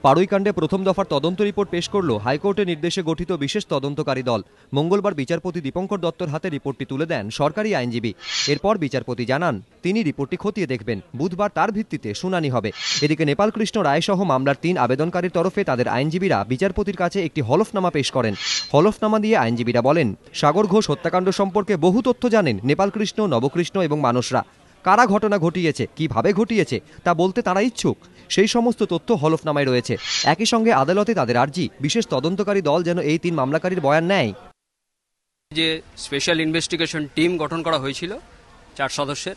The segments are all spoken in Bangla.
পাড়ুইকাণ্ডে প্রথম দফার তদন্ত রিপোর্ট পেশ করল হাইকোর্টের নির্দেশে গঠিত বিশেষ তদন্তকারী দল। মঙ্গলবার বিচারপতি দীপঙ্কর দত্তর হাতে রিপোর্টটি তুলে দেন সরকারি আইনজীবী। এরপর বিচারপতি জানান তিনি রিপোর্টটি খতিয়ে দেখবেন। বুধবার তার ভিত্তিতে শুনানি হবে। এদিকে নেপাল কৃষ্ণ রায় সহ মামলার 3 আবেদনকারীর তরফে তাদের আইনজীবীরা বিচারপতির কাছে একটি হলফনামা পেশ করেন। হলফনামা দিয়ে আইনজীবীরা বলেন, সাগর ঘোষ হত্যাকাণ্ড সম্পর্কে বহু তথ্য জানেন নেপাল কৃষ্ণ, নবকৃষ্ণ এবং মানসরা। কারা ঘটনা ঘটিয়েছে, কিভাবে ঘটিয়েছে তা বলতে তারা ইচ্ছুক। সেই সমস্ত তথ্য হলফনামায় রয়েছে। একই সঙ্গে আদালতে তাদের আর্জি, বিশেষ তদন্তকারী দল যেন এই 3 মামলাকারীর বয়ান নেয়। যে স্পেশাল ইনভেস্টিগেশন টিম গঠন করা হয়েছিল 4 সদস্যের,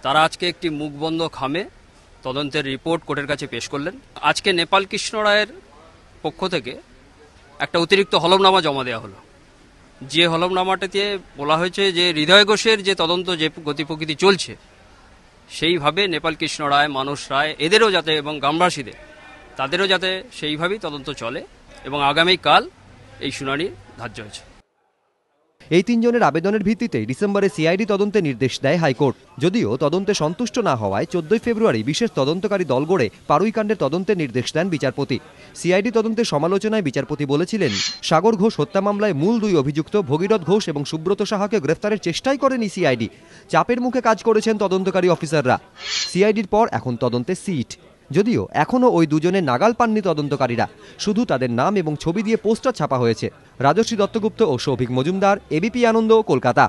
তারা আজকে একটি মুখবন্ধ খামে তদন্তের রিপোর্ট কোর্টের কাছে পেশ করলেন। আজকে নেপাল কৃষ্ণ রায়ের পক্ষ থেকে একটা অতিরিক্ত হলফনামা জমা দেওয়া হলো। যে হলফনামাটাতে বলা হয়েছে যে হৃদয় ঘোষের যে তদন্ত যে গতি প্রকৃতি চলছে, সেইভাবে নেপাল কৃষ্ণ রায়, মানস রায় এদেরও যাতে এবং গ্রামবাসীদের তাদেরও যাতে সেইভাবেই তদন্ত চলে এবং আগামীকাল এই শুনানি ধার্য হয়েছে। এই 3 জনের আবেদনের ভিত্তিতে ডিসেম্বরে সিআইডি তদন্তের নির্দেশ দেয় হাইকোর্ট। যদিও তদন্তে সন্তুষ্ট না হওয়ায় 14 ফেব্রুয়ারি বিশেষ তদন্তকারী দল গড়ে পাড়ুইকাণ্ডের তদন্তের নির্দেশ দেন বিচারপতি। সিআইডি তদন্তের সমালোচনায় বিচারপতি বলেছিলেন, সাগর ঘোষ হত্যা মামলায় মূল 2 অভিযুক্ত ভগীরথ ঘোষ এবং সুব্রত সাহাকে গ্রেফতারের চেষ্টাই করেনি সিআইডি। চাপের মুখে কাজ করেছেন তদন্তকারী অফিসাররা। সিআইডির পর এখন তদন্তে সিট। যদিও এখনও ওই 2 জনের নাগাল পাননি তদন্তকারীরা। শুধু তাদের নাম এবং ছবি দিয়ে পোস্টার ছাপা হয়েছে। রাজশ্রী দত্তগুপ্ত ও সৌভিক মজুমদার, এবিপি আনন্দ, কলকাতা।